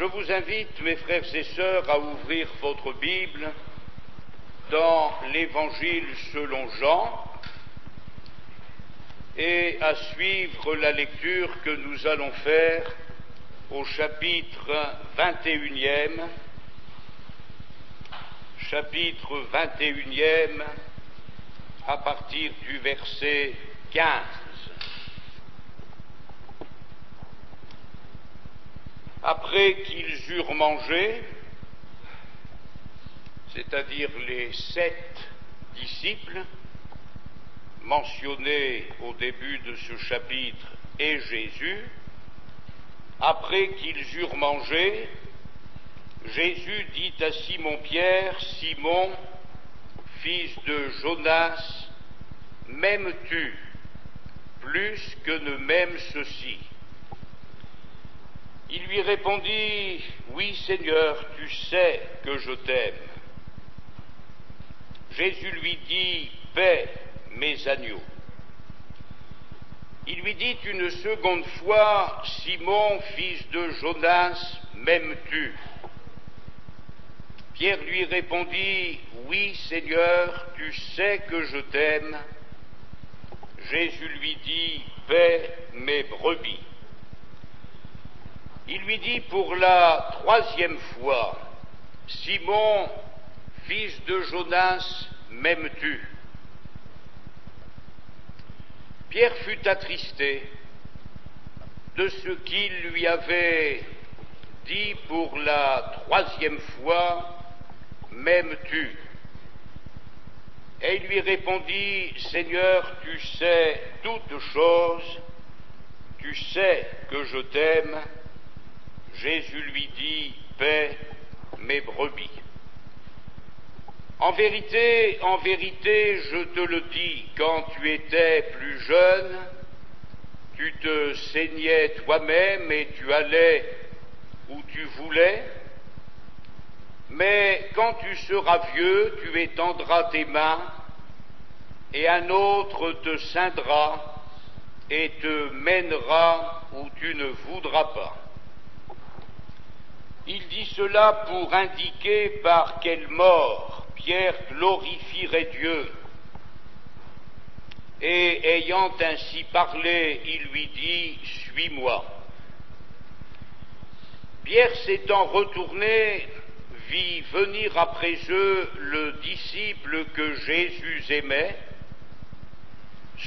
Je vous invite, mes frères et sœurs, à ouvrir votre Bible dans l'Évangile selon Jean et à suivre la lecture que nous allons faire au chapitre 21e, à partir du verset 15. Après qu'ils eurent mangé, c'est-à-dire les 7 disciples mentionnés au début de ce chapitre et Jésus, après qu'ils eurent mangé, Jésus dit à Simon-Pierre, « Simon, fils de Jonas, m'aimes-tu plus que ne m'aiment ceux-ci » Il lui répondit, « Oui, Seigneur, tu sais que je t'aime. » Jésus lui dit, « Paix mes agneaux. » Il lui dit une seconde fois, « Simon, fils de Jonas, m'aimes-tu » Pierre lui répondit, « Oui, Seigneur, tu sais que je t'aime. » Jésus lui dit, « Paix mes brebis. » Il lui dit pour la 3e fois, « Simon, fils de Jonas, m'aimes-tu » Pierre fut attristé de ce qu'il lui avait dit pour la 3e fois, « M'aimes-tu » Et il lui répondit, « Seigneur, tu sais toutes choses, tu sais que je t'aime. » Jésus lui dit, « Paix mes brebis. » En vérité, je te le dis, quand tu étais plus jeune, tu te saignais toi-même et tu allais où tu voulais, mais quand tu seras vieux, tu étendras tes mains et un autre te ceindra et te mènera où tu ne voudras pas. Il dit cela pour indiquer par quelle mort Pierre glorifierait Dieu. Et ayant ainsi parlé, il lui dit, « Suis-moi. » Pierre s'étant retourné, vit venir après eux le disciple que Jésus aimait,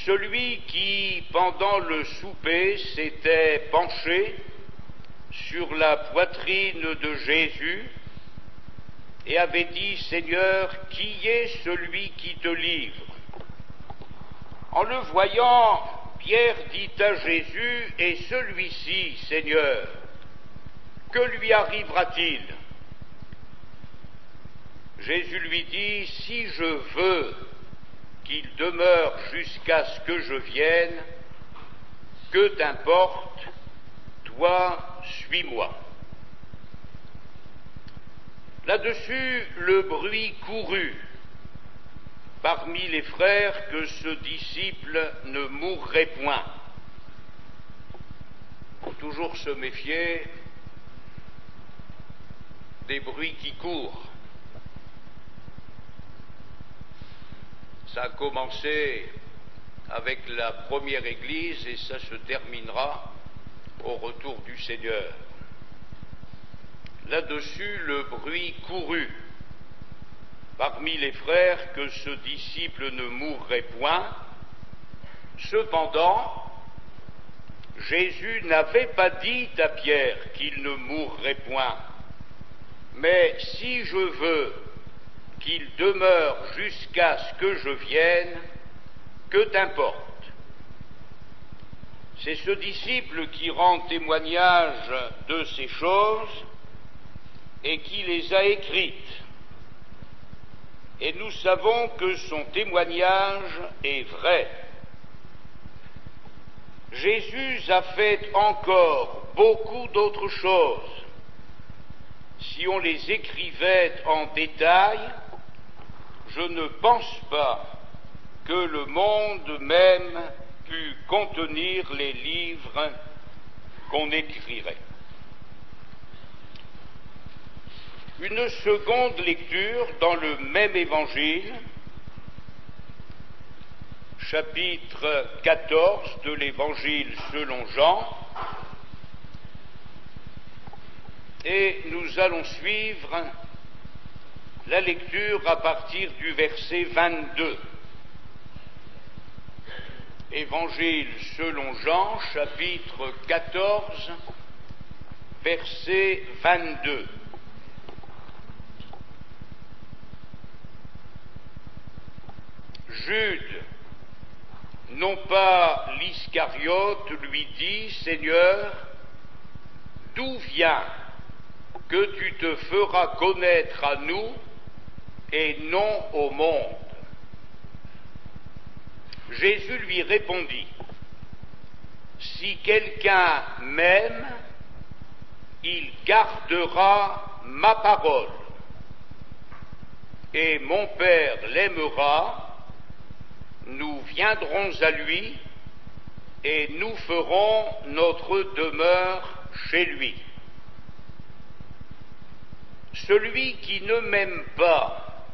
celui qui, pendant le souper, s'était penché sur la poitrine de Jésus et avait dit, « Seigneur, qui est celui qui te livre » En le voyant, Pierre dit à Jésus, « Et celui-ci, Seigneur, que lui arrivera-t-il » Jésus lui dit, « Si je veux qu'il demeure jusqu'à ce que je vienne, que t'importe, toi, suis-moi. » Là-dessus, le bruit courut parmi les frères que ce disciple ne mourrait point. Il faut toujours se méfier des bruits qui courent. Ça a commencé avec la première Église et ça se terminera au retour du Seigneur. Là-dessus, le bruit courut parmi les frères que ce disciple ne mourrait point. Cependant, Jésus n'avait pas dit à Pierre qu'il ne mourrait point, mais « Si je veux qu'il demeure jusqu'à ce que je vienne, que t'importe » C'est ce disciple qui rend témoignage de ces choses et qui les a écrites. Et nous savons que son témoignage est vrai. Jésus a fait encore beaucoup d'autres choses. Si on les écrivait en détail, je ne pense pas que le monde même pût contenir les livres qu'on écrirait. Une seconde lecture dans le même évangile, chapitre 14 de l'évangile selon Jean, et nous allons suivre la lecture à partir du verset 22. Évangile selon Jean, chapitre 14, verset 22. Jude, non pas l'Iscariote, lui dit, « Seigneur, d'où vient que tu te feras connaître à nous et non au monde ?» Jésus lui répondit, « Si quelqu'un m'aime, il gardera ma parole, et mon Père l'aimera, nous viendrons à lui, et nous ferons notre demeure chez lui. Celui qui ne m'aime pas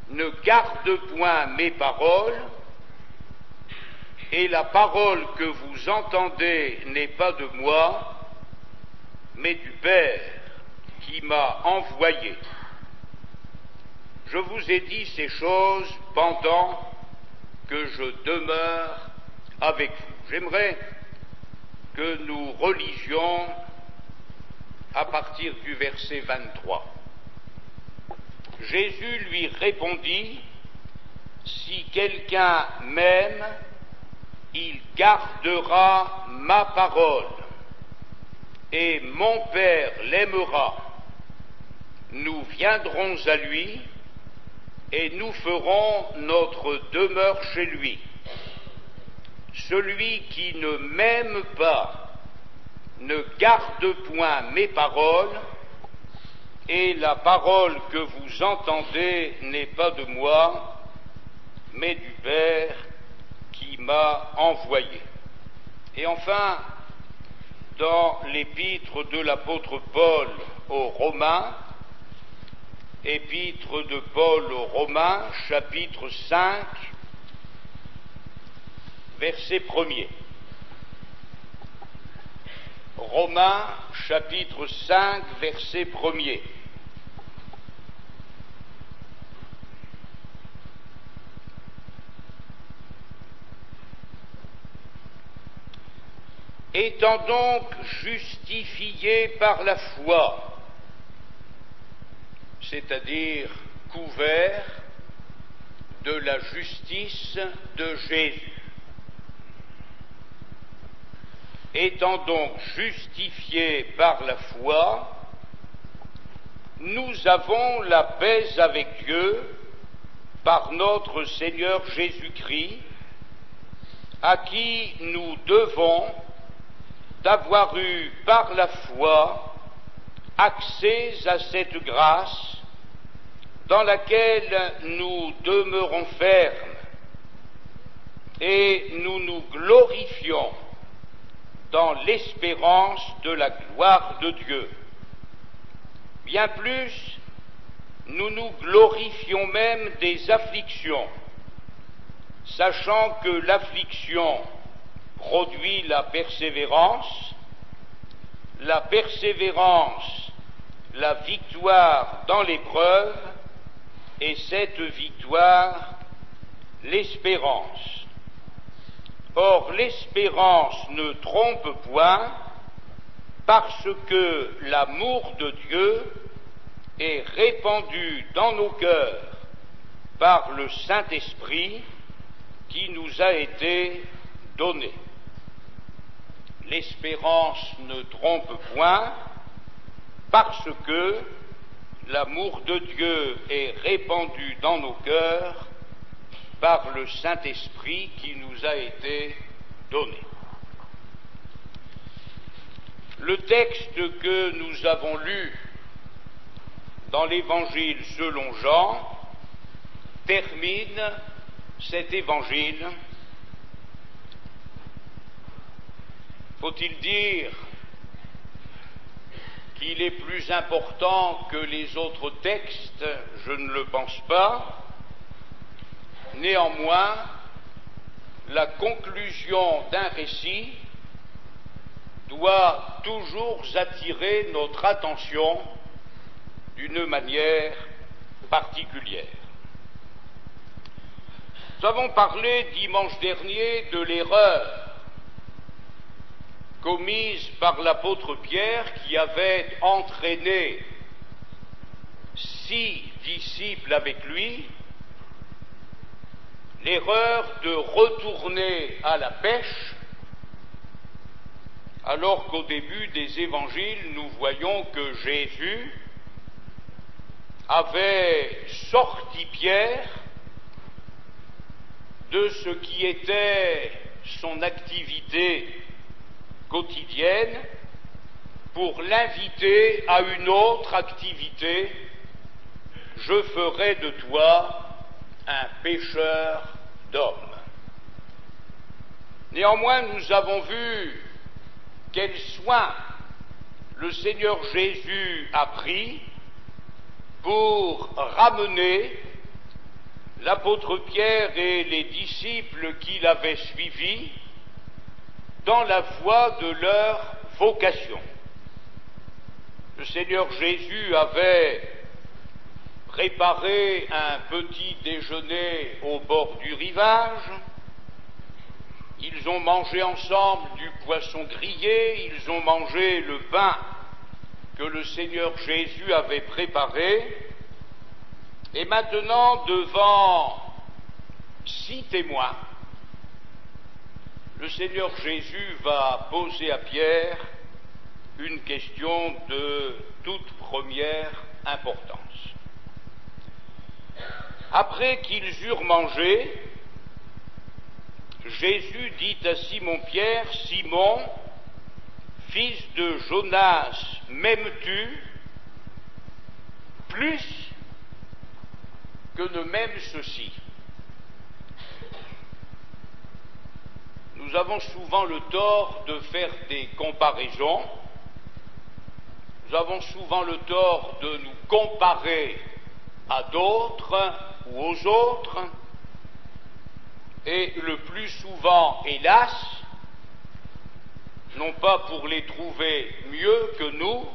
ne garde point mes paroles, et la parole que vous entendez n'est pas de moi, mais du Père qui m'a envoyé. Je vous ai dit ces choses pendant que je demeure avec vous. » J'aimerais que nous relisions à partir du verset 23. Jésus lui répondit, « Si quelqu'un m'aime, il gardera ma parole, et mon Père l'aimera. Nous viendrons à lui, et nous ferons notre demeure chez lui. Celui qui ne m'aime pas ne garde point mes paroles, et la parole que vous entendez n'est pas de moi, mais du Père qui m'a envoyé. » Et enfin, dans l'épître de l'apôtre Paul aux Romains, épître de Paul aux Romains, chapitre 5, verset 1er. Romains, chapitre 5, verset 1er. Étant donc justifiés par la foi, c'est-à-dire couverts de la justice de Jésus. Étant donc justifiés par la foi, nous avons la paix avec Dieu par notre Seigneur Jésus-Christ, à qui nous devons d'avoir eu par la foi accès à cette grâce dans laquelle nous demeurons fermes et nous nous glorifions dans l'espérance de la gloire de Dieu. Bien plus, nous nous glorifions même des afflictions, sachant que l'affliction produit la persévérance, la victoire dans l'épreuve, et cette victoire, l'espérance. Or, l'espérance ne trompe point, parce que l'amour de Dieu est répandu dans nos cœurs par le Saint-Esprit qui nous a été donné. L'espérance ne trompe point, parce que l'amour de Dieu est répandu dans nos cœurs par le Saint-Esprit qui nous a été donné. Le texte que nous avons lu dans l'Évangile selon Jean termine cet Évangile, faut-il dire, qu'il est plus important que les autres textes, je ne le pense pas. Néanmoins, la conclusion d'un récit doit toujours attirer notre attention d'une manière particulière. Nous avons parlé dimanche dernier de l'erreur commise par l'apôtre Pierre qui avait entraîné 6 disciples avec lui, l'erreur de retourner à la pêche, alors qu'au début des évangiles, nous voyons que Jésus avait sorti Pierre de ce qui était son activité quotidienne pour l'inviter à une autre activité. Je ferai de toi un pêcheur d'hommes. Néanmoins, nous avons vu quel soin le Seigneur Jésus a pris pour ramener l'apôtre Pierre et les disciples qui l'avaient suivi dans la voie de leur vocation. Le Seigneur Jésus avait préparé un petit déjeuner au bord du rivage. Ils ont mangé ensemble du poisson grillé, ils ont mangé le pain que le Seigneur Jésus avait préparé. Et maintenant, devant 6 témoins, le Seigneur Jésus va poser à Pierre une question de toute première importance. Après qu'ils eurent mangé, Jésus dit à Simon-Pierre, « Simon, fils de Jonas, m'aimes-tu plus que ne m'aiment ceux-ci » Nous avons souvent le tort de faire des comparaisons. Nous avons souvent le tort de nous comparer à d'autres ou aux autres. Et le plus souvent, hélas, non pas pour les trouver mieux que nous,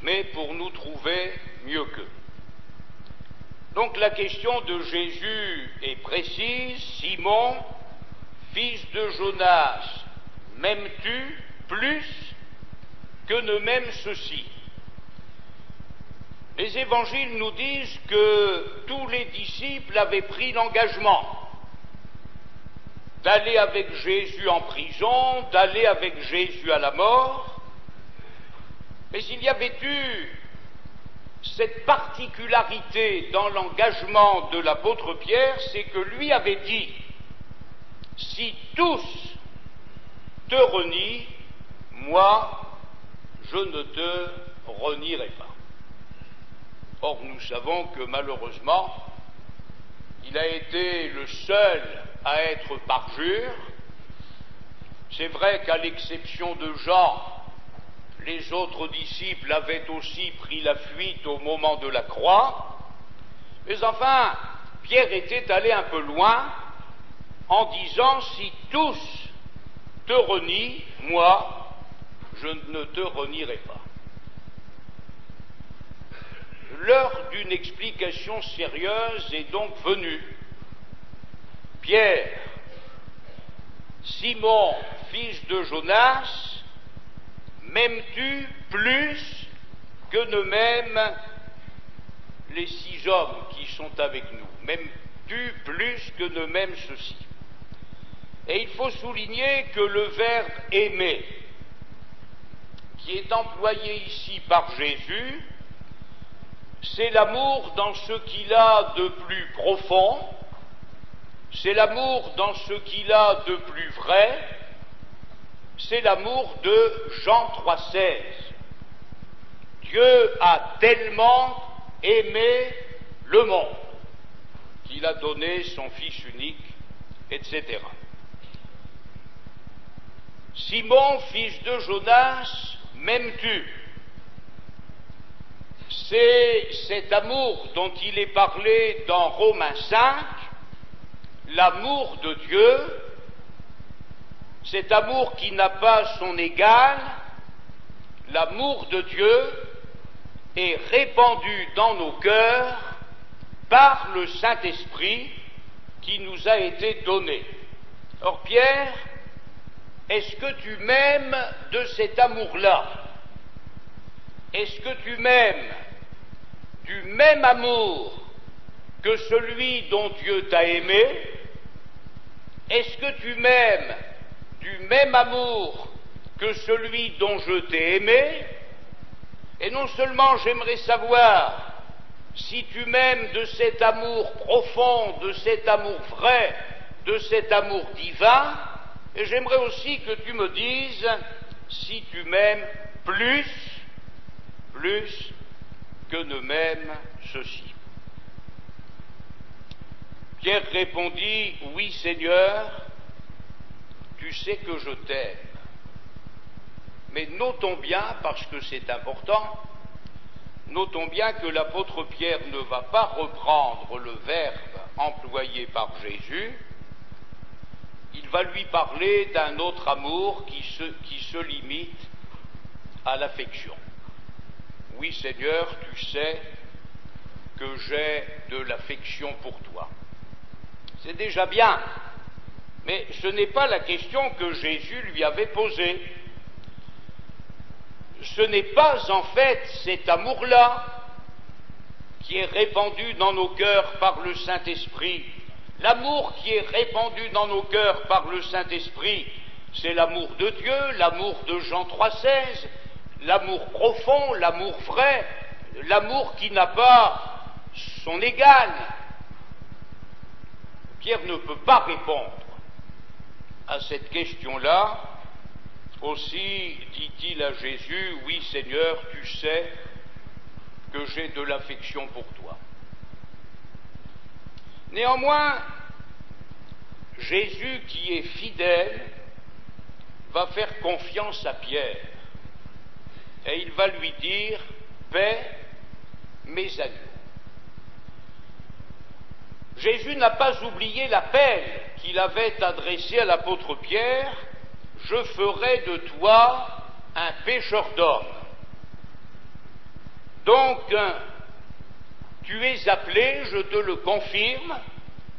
mais pour nous trouver mieux qu'eux. Donc la question de Jésus est précise. Simon, fils de Jonas, m'aimes-tu plus que ne m'aiment ceux-ci ? Les évangiles nous disent que tous les disciples avaient pris l'engagement d'aller avec Jésus en prison, d'aller avec Jésus à la mort, mais il y avait eu cette particularité dans l'engagement de l'apôtre Pierre, c'est que lui avait dit « Si tous te renient, moi, je ne te renierai pas. » Or, nous savons que malheureusement, il a été le seul à être parjure. C'est vrai qu'à l'exception de Jean, les autres disciples avaient aussi pris la fuite au moment de la croix, mais enfin, Pierre était allé un peu loin en disant « Si tous te renient, moi, je ne te renierai pas. » L'heure d'une explication sérieuse est donc venue. Pierre, Simon, fils de Jonas, m'aimes-tu plus que ne m'aiment les 6 hommes qui sont avec nous? M'aimes-tu plus que ne m'aiment ceux-ci? Et il faut souligner que le verbe aimer, qui est employé ici par Jésus, c'est l'amour dans ce qu'il a de plus profond, c'est l'amour dans ce qu'il a de plus vrai, c'est l'amour de Jean 3,16. Dieu a tellement aimé le monde qu'il a donné son Fils unique, etc. Simon, fils de Jonas, m'aimes-tu? C'est cet amour dont il est parlé dans Romains 5, l'amour de Dieu, cet amour qui n'a pas son égal, l'amour de Dieu est répandu dans nos cœurs par le Saint-Esprit qui nous a été donné. Or, Pierre, est-ce que tu m'aimes de cet amour-là? Est-ce que tu m'aimes du même amour que celui dont Dieu t'a aimé? Est-ce que tu m'aimes du même amour que celui dont je t'ai aimé? Et non seulement j'aimerais savoir si tu m'aimes de cet amour profond, de cet amour vrai, de cet amour divin, et j'aimerais aussi que tu me dises si tu m'aimes plus que ne m'aime ceci. Pierre répondit, oui Seigneur, tu sais que je t'aime. Mais notons bien, parce que c'est important, notons bien que l'apôtre Pierre ne va pas reprendre le verbe employé par Jésus, il va lui parler d'un autre amour qui se limite à l'affection. Oui Seigneur, tu sais que j'ai de l'affection pour toi. C'est déjà bien, mais ce n'est pas la question que Jésus lui avait posée. Ce n'est pas en fait cet amour-là qui est répandu dans nos cœurs par le Saint-Esprit. L'amour qui est répandu dans nos cœurs par le Saint-Esprit, c'est l'amour de Dieu, l'amour de Jean 3,16, l'amour profond, l'amour vrai, l'amour qui n'a pas son égal. Pierre ne peut pas répondre à cette question-là. Aussi dit-il à Jésus, oui Seigneur, tu sais que j'ai de l'affection pour toi. Néanmoins, Jésus qui est fidèle va faire confiance à Pierre et il va lui dire, paix mes agneaux. Jésus n'a pas oublié l'appel qu'il avait adressé à l'apôtre Pierre, je ferai de toi un pêcheur d'hommes. Donc, tu es appelé, je te le confirme,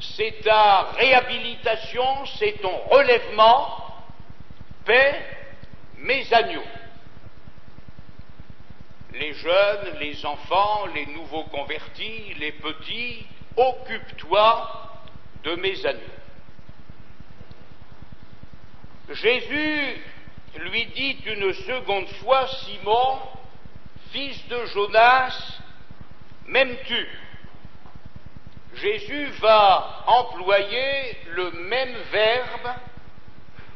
c'est ta réhabilitation, c'est ton relèvement, paix mes agneaux. Les jeunes, les enfants, les nouveaux convertis, les petits, occupe-toi de mes agneaux. Jésus lui dit une seconde fois, Simon, fils de Jonas, m'aimes-tu? Jésus va employer le même verbe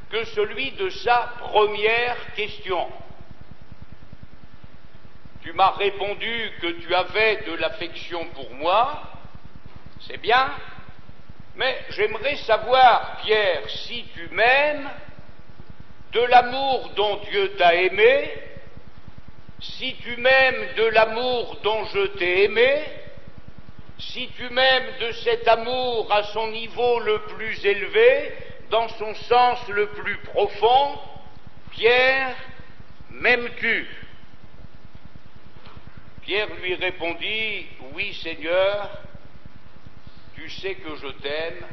que celui de sa première question. Tu m'as répondu que tu avais de l'affection pour moi, c'est bien, mais j'aimerais savoir, Pierre, si tu m'aimes de l'amour dont Dieu t'a aimé, si tu m'aimes de l'amour dont je t'ai aimé, si tu m'aimes de cet amour à son niveau le plus élevé, dans son sens le plus profond, Pierre, m'aimes-tu? Pierre lui répondit, oui Seigneur, tu sais que je t'aime,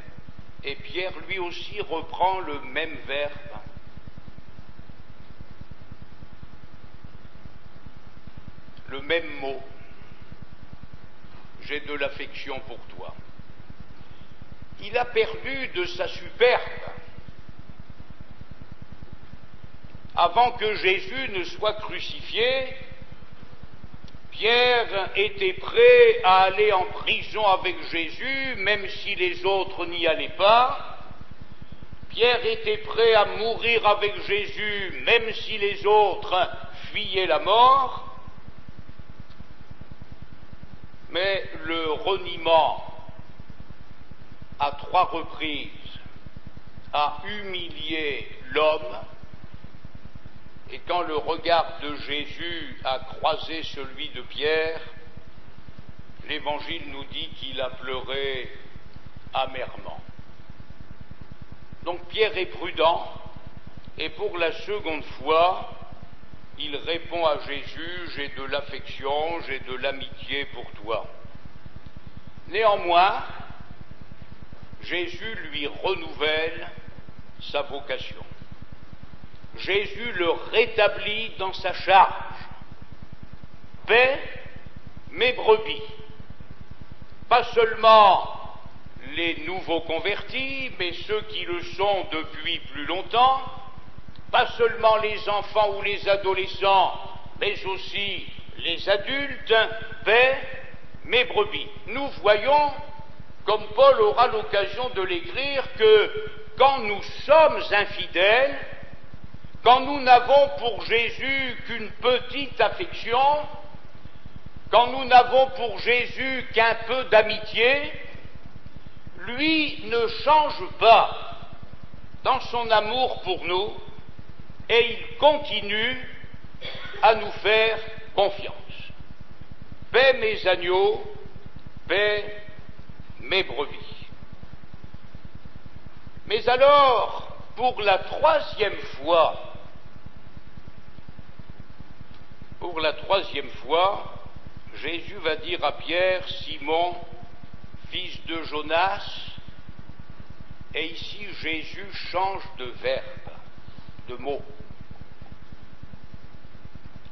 et Pierre lui aussi reprend le même verbe. Le même mot, j'ai de l'affection pour toi. Il a perdu de sa superbe. Avant que Jésus ne soit crucifié, Pierre était prêt à aller en prison avec Jésus, même si les autres n'y allaient pas. Pierre était prêt à mourir avec Jésus, même si les autres fuyaient la mort. Mais le reniement, à 3 reprises, a humilié l'homme, et quand le regard de Jésus a croisé celui de Pierre, l'Évangile nous dit qu'il a pleuré amèrement. Donc Pierre est prudent, et pour la seconde fois, il répond à Jésus: j'ai de l'affection, j'ai de l'amitié pour toi. Néanmoins, Jésus lui renouvelle sa vocation. Jésus le rétablit dans sa charge. Paix mes brebis. Pas seulement les nouveaux convertis, mais ceux qui le sont depuis plus longtemps, pas seulement les enfants ou les adolescents, mais aussi les adultes, paix mes brebis. Nous voyons, comme Paul aura l'occasion de l'écrire, que quand nous sommes infidèles, quand nous n'avons pour Jésus qu'une petite affection, quand nous n'avons pour Jésus qu'un peu d'amitié, lui ne change pas dans son amour pour nous et il continue à nous faire confiance. Paix mes agneaux, paix mes brebis. Mais alors, pour la troisième fois, Jésus va dire à Pierre: Simon, fils de Jonas, et ici Jésus change de verbe, de mot.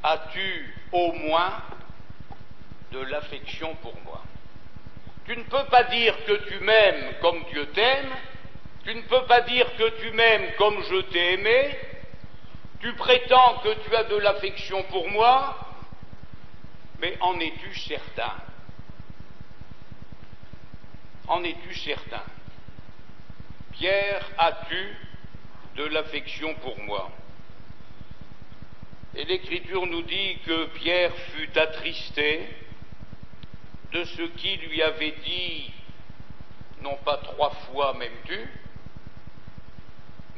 As-tu au moins de l'affection pour moi? Tu ne peux pas dire que tu m'aimes comme Dieu t'aime, tu ne peux pas dire que tu m'aimes comme je t'ai aimé, tu prétends que tu as de l'affection pour moi, mais en es-tu certain? En es-tu certain? Pierre, as-tu de l'affection pour moi? Et l'Écriture nous dit que Pierre fut attristé de ce qui lui avait dit, non pas 3 fois m'aimes-tu,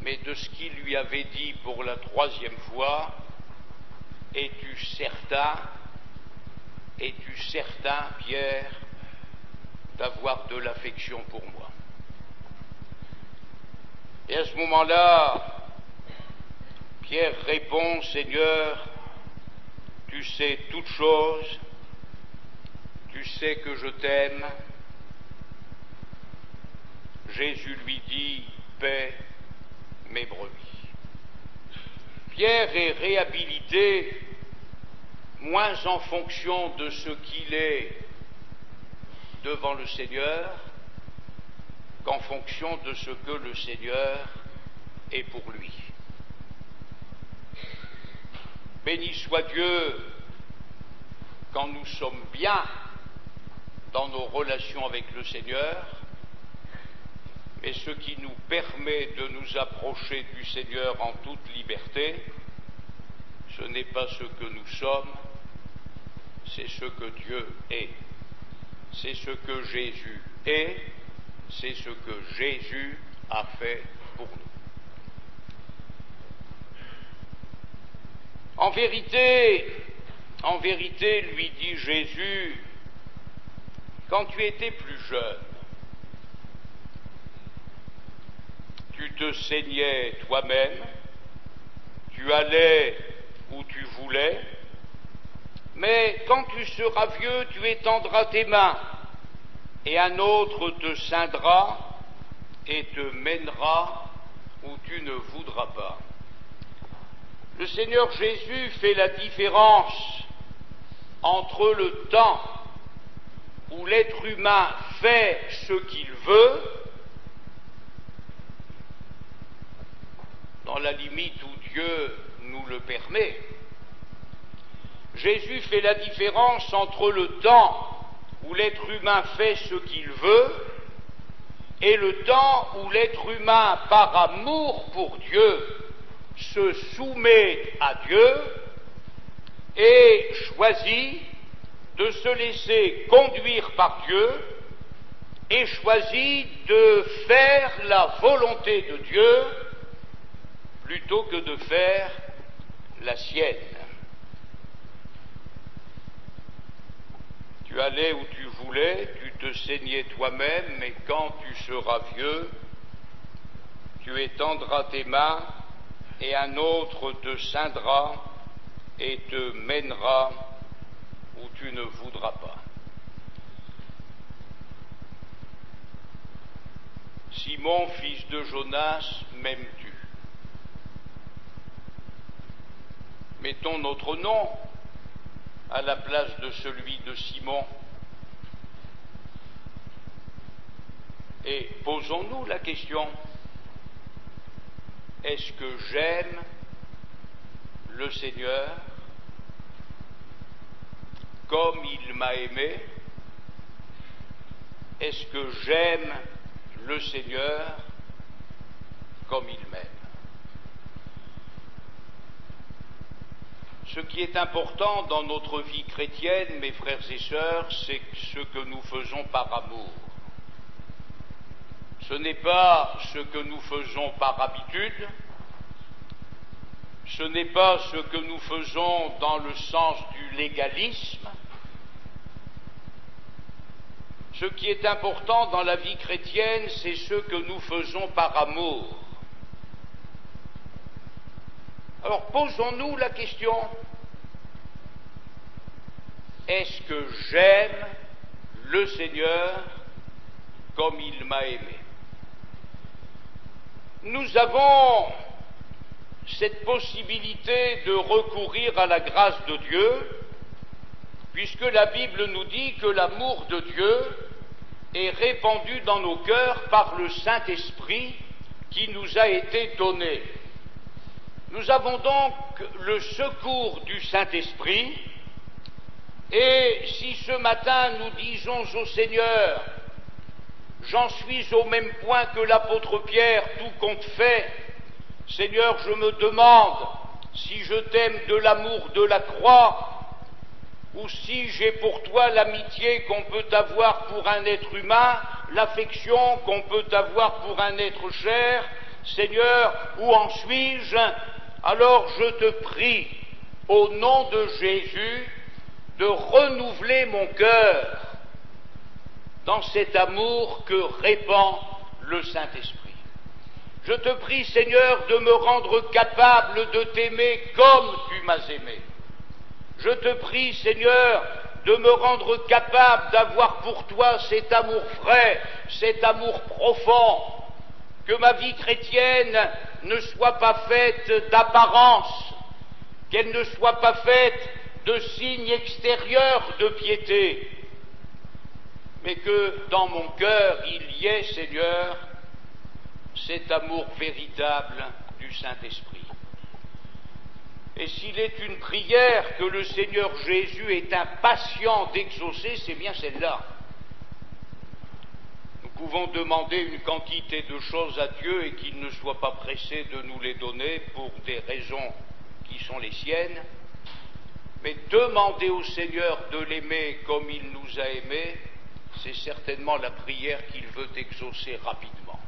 mais de ce qu'il lui avait dit pour la 3e fois: es-tu certain, Pierre, d'avoir de l'affection pour moi? Et à ce moment-là, Pierre répond: Seigneur, tu sais toutes choses, tu sais que je t'aime. Jésus lui dit: paix mes brebis. Pierre est réhabilité moins en fonction de ce qu'il est devant le Seigneur qu'en fonction de ce que le Seigneur est pour lui. Béni soit Dieu quand nous sommes bien dans nos relations avec le Seigneur, mais ce qui nous permet de nous approcher du Seigneur en toute liberté, ce n'est pas ce que nous sommes, c'est ce que Dieu est. C'est ce que Jésus est, c'est ce que Jésus a fait pour nous. En vérité, lui dit Jésus, quand tu étais plus jeune, tu te saignais toi-même, tu allais où tu voulais, mais quand tu seras vieux, tu étendras tes mains, et un autre te ceindra et te mènera où tu ne voudras pas. Le Seigneur Jésus fait la différence entre le temps où l'être humain fait ce qu'il veut, dans la limite où Dieu nous le permet. Jésus fait la différence entre le temps où l'être humain fait ce qu'il veut et le temps où l'être humain, par amour pour Dieu, se soumet à Dieu et choisit de se laisser conduire par Dieu et choisit de faire la volonté de Dieu plutôt que de faire la la sienne. Tu allais où tu voulais, tu te saignais toi-même, mais quand tu seras vieux, tu étendras tes mains et un autre te ceindra et te mènera où tu ne voudras pas. Simon, fils de Jonas, m'aimes-tu? Mettons notre nom à la place de celui de Simon et posons-nous la question, est-ce que j'aime le Seigneur comme il m'a aimé? Est-ce que j'aime le Seigneur comme il m'aime? Ce qui est important dans notre vie chrétienne, mes frères et sœurs, c'est ce que nous faisons par amour. Ce n'est pas ce que nous faisons par habitude, ce n'est pas ce que nous faisons dans le sens du légalisme. Ce qui est important dans la vie chrétienne, c'est ce que nous faisons par amour. Alors posons-nous la question, est-ce que j'aime le Seigneur comme il m'a aimé? Nous avons cette possibilité de recourir à la grâce de Dieu, puisque la Bible nous dit que l'amour de Dieu est répandu dans nos cœurs par le Saint-Esprit qui nous a été donné. Nous avons donc le secours du Saint-Esprit, et si ce matin nous disons au Seigneur, j'en suis au même point que l'apôtre Pierre, tout compte fait, Seigneur, je me demande si je t'aime de l'amour de la croix, ou si j'ai pour toi l'amitié qu'on peut avoir pour un être humain, l'affection qu'on peut avoir pour un être cher, Seigneur, où en suis-je? Alors je te prie, au nom de Jésus, de renouveler mon cœur dans cet amour que répand le Saint-Esprit. Je te prie, Seigneur, de me rendre capable de t'aimer comme tu m'as aimé. Je te prie, Seigneur, de me rendre capable d'avoir pour toi cet amour frais, cet amour profond, que ma vie chrétienne ne soit pas faite d'apparence, qu'elle ne soit pas faite de signes extérieurs de piété, mais que dans mon cœur il y ait, Seigneur, cet amour véritable du Saint-Esprit. Et s'il est une prière que le Seigneur Jésus est impatient d'exaucer, c'est bien celle-là. Nous pouvons demander une quantité de choses à Dieu et qu'il ne soit pas pressé de nous les donner pour des raisons qui sont les siennes, mais demander au Seigneur de l'aimer comme il nous a aimés, c'est certainement la prière qu'il veut exaucer rapidement.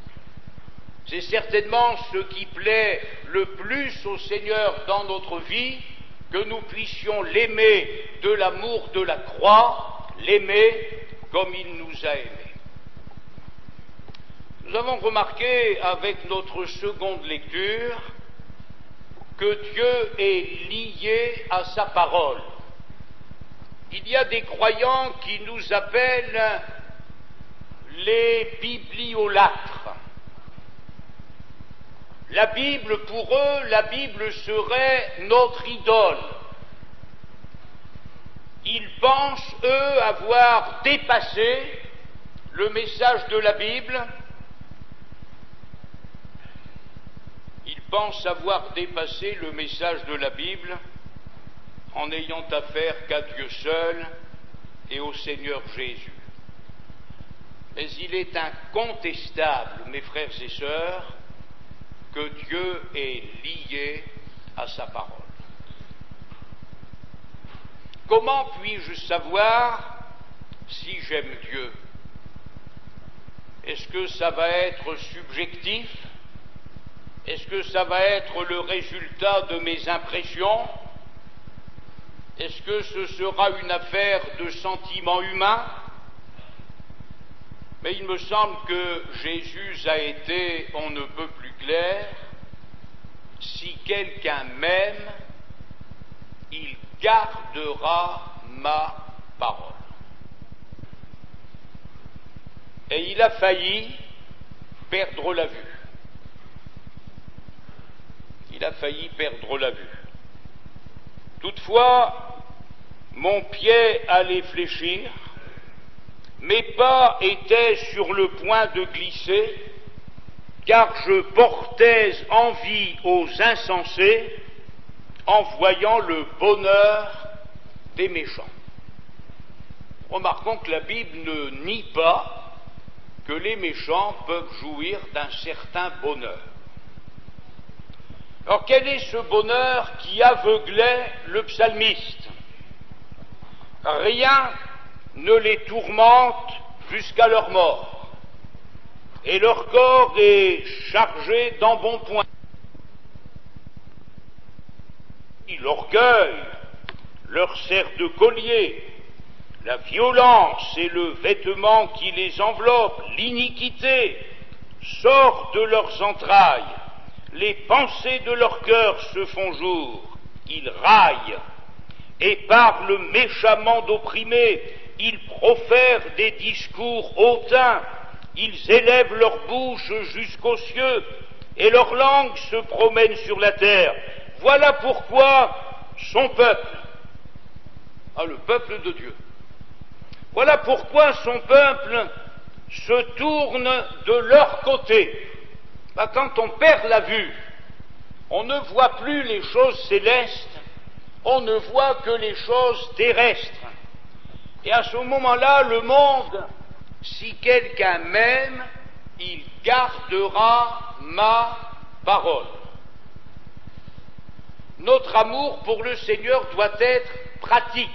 C'est certainement ce qui plaît le plus au Seigneur dans notre vie, que nous puissions l'aimer de l'amour de la croix, l'aimer comme il nous a aimés. Nous avons remarqué avec notre seconde lecture que Dieu est lié à sa parole. Il y a des croyants qui nous appellent les bibliolâtres. La Bible, pour eux, la Bible serait notre idole. Ils pensent, eux, avoir dépassé le message de la Bible. Ils pensent avoir dépassé le message de la Bible en n'ayant affaire qu'à Dieu seul et au Seigneur Jésus. Mais il est incontestable, mes frères et sœurs, que Dieu est lié à sa parole. Comment puis-je savoir si j'aime Dieu? Est-ce que ça va être subjectif? Est-ce que ça va être le résultat de mes impressions? Est-ce que ce sera une affaire de sentiments humains? Mais il me semble que Jésus a été on ne peut plus clair. Si quelqu'un m'aime, il gardera ma parole. Et il a failli perdre la vue. Il a failli perdre la vue. Toutefois, mon pied allait fléchir, mes pas étaient sur le point de glisser, car je portais envie aux insensés en voyant le bonheur des méchants. Remarquons que la Bible ne nie pas que les méchants peuvent jouir d'un certain bonheur. Alors quel est ce bonheur qui aveuglait le psalmiste? Rien ne les tourmente jusqu'à leur mort, et leur corps est chargé d'embonpoint. L'orgueil leur sert de collier, la violence est le vêtement qui les enveloppe, l'iniquité sort de leurs entrailles, les pensées de leur cœur se font jour, ils raillent et parlent méchamment d'opprimés, ils profèrent des discours hautains, ils élèvent leur bouche jusqu'aux cieux et leur langue se promène sur la terre. Voilà pourquoi son peuple, le peuple de Dieu, voilà pourquoi son peuple se tourne de leur côté. Quand on perd la vue, on ne voit plus les choses célestes, on ne voit que les choses terrestres. Et à ce moment-là, le monde, si quelqu'un m'aime, il gardera ma parole. Notre amour pour le Seigneur doit être pratique.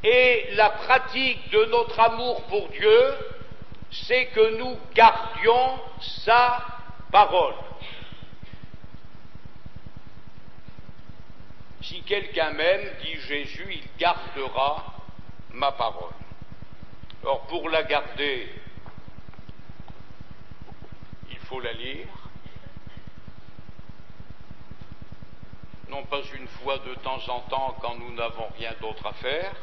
Et la pratique de notre amour pour Dieu, c'est que nous gardions sa parole. Si quelqu'un m'aime, dit Jésus, il gardera ma parole. Or, pour la garder, il faut la lire, non pas une fois de temps en temps quand nous n'avons rien d'autre à faire.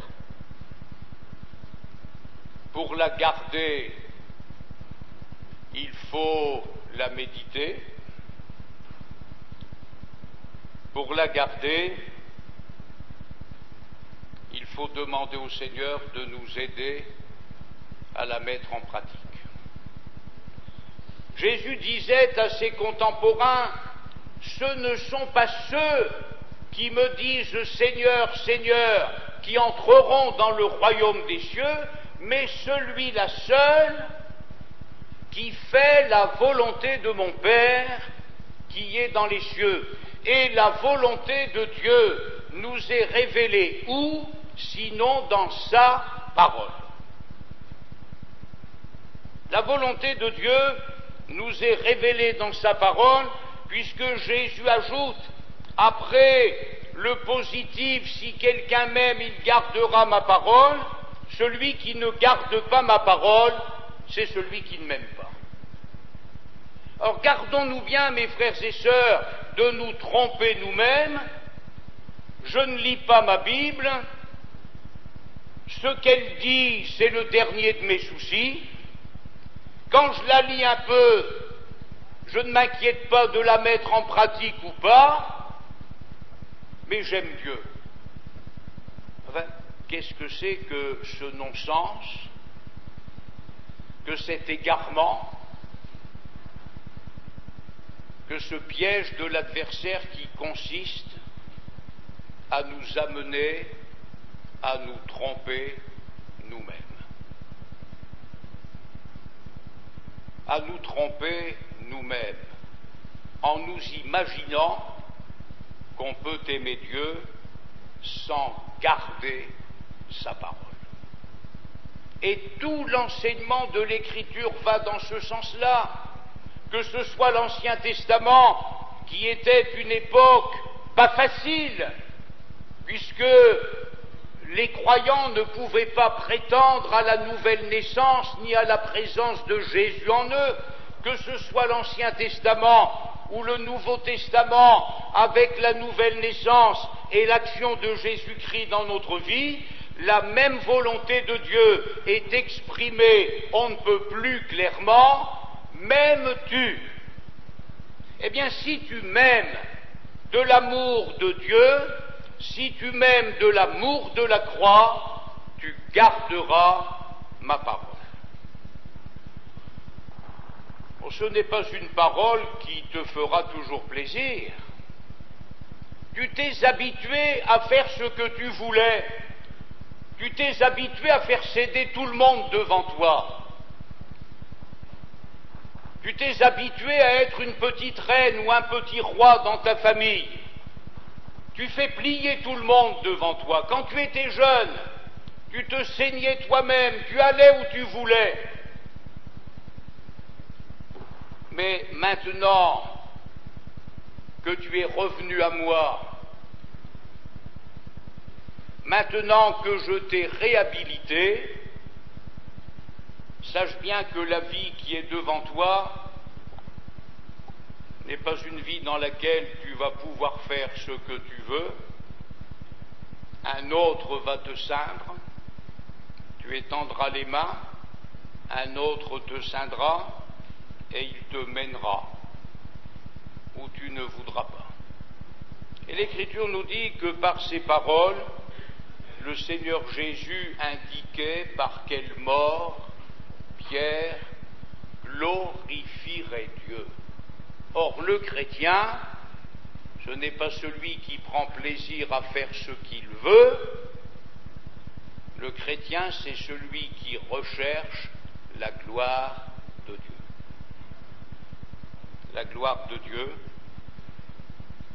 Pour la garder, il faut la méditer. Pour la garder, il faut demander au Seigneur de nous aider à la mettre en pratique. Jésus disait à ses contemporains, ce ne sont pas ceux qui me disent Seigneur, Seigneur, qui entreront dans le royaume des cieux, mais celui-là seul qui fait la volonté de mon Père qui est dans les cieux. Et la volonté de Dieu nous est révélée où, sinon dans sa parole. La volonté de Dieu nous est révélée dans sa parole, puisque Jésus ajoute, après le positif, si quelqu'un m'aime, il gardera ma parole, celui qui ne garde pas ma parole, c'est celui qui ne m'aime pas. Alors gardons-nous bien, mes frères et sœurs, de nous tromper nous-mêmes. Je ne lis pas ma Bible, ce qu'elle dit, c'est le dernier de mes soucis. Quand je la lis un peu, je ne m'inquiète pas de la mettre en pratique ou pas, mais j'aime Dieu. Enfin, qu'est-ce que c'est que ce non-sens, que cet égarement, que ce piège de l'adversaire qui consiste à nous amener à nous tromper nous-mêmes. À nous tromper nous-mêmes, en nous imaginant qu'on peut aimer Dieu sans garder sa parole. Et tout l'enseignement de l'Écriture va dans ce sens-là, que ce soit l'Ancien Testament, qui était une époque pas facile, puisque les croyants ne pouvaient pas prétendre à la nouvelle naissance ni à la présence de Jésus en eux, que ce soit l'Ancien Testament ou le Nouveau Testament avec la nouvelle naissance et l'action de Jésus-Christ dans notre vie, la même volonté de Dieu est exprimée on ne peut plus clairement. M'aimes-tu? Eh bien, si tu m'aimes de l'amour de Dieu, si tu m'aimes de l'amour de la croix, tu garderas ma parole. Bon, ce n'est pas une parole qui te fera toujours plaisir. Tu t'es habitué à faire ce que tu voulais. Tu t'es habitué à faire céder tout le monde devant toi. Tu t'es habitué à être une petite reine ou un petit roi dans ta famille. Tu fais plier tout le monde devant toi. Quand tu étais jeune, tu te saignais toi-même, tu allais où tu voulais. Mais maintenant que tu es revenu à moi, maintenant que je t'ai réhabilité, sache bien que la vie qui est devant toi n'est pas une vie dans laquelle tu vas pouvoir faire ce que tu veux. Un autre va te ceindre, tu étendras les mains, un autre te ceindra et il te mènera où tu ne voudras pas. Et l'Écriture nous dit que par ces paroles, le Seigneur Jésus indiquait par quelle mort Pierre glorifierait Dieu. Or, le chrétien, ce n'est pas celui qui prend plaisir à faire ce qu'il veut. Le chrétien, c'est celui qui recherche la gloire de Dieu. La gloire de Dieu,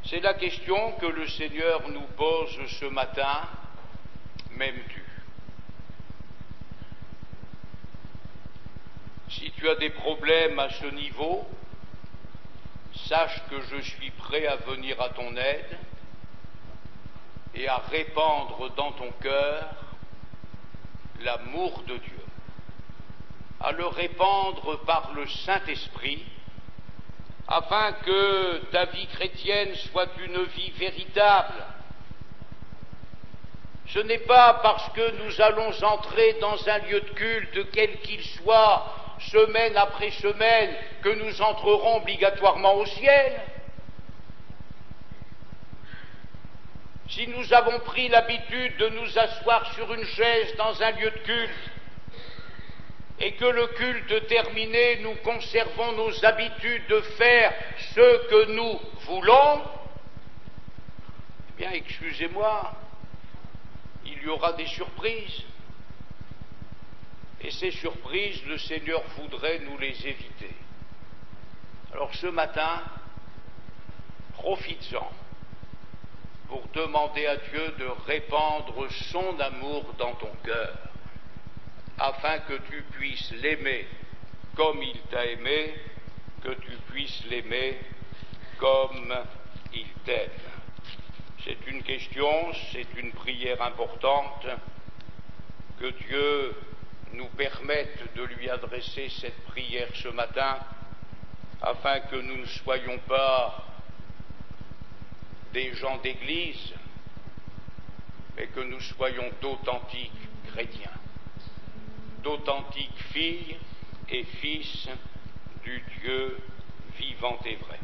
c'est la question que le Seigneur nous pose ce matin. M'aimes-tu? Si tu as des problèmes à ce niveau, sache que je suis prêt à venir à ton aide et à répandre dans ton cœur l'amour de Dieu, à le répandre par le Saint-Esprit, afin que ta vie chrétienne soit une vie véritable. Ce n'est pas parce que nous allons entrer dans un lieu de culte, quel qu'il soit, semaine après semaine, que nous entrerons obligatoirement au ciel. Si nous avons pris l'habitude de nous asseoir sur une chaise dans un lieu de culte, et que le culte terminé, nous conservons nos habitudes de faire ce que nous voulons, eh bien, excusez-moi, il y aura des surprises. Et ces surprises, le Seigneur voudrait nous les éviter. Alors ce matin, profites-en pour demander à Dieu de répandre son amour dans ton cœur, afin que tu puisses l'aimer comme il t'a aimé, que tu puisses l'aimer comme il t'aime. C'est une question, c'est une prière importante, que Dieu nous permette de lui adresser cette prière ce matin, afin que nous ne soyons pas des gens d'église, mais que nous soyons d'authentiques chrétiens, d'authentiques filles et fils du Dieu vivant et vrai.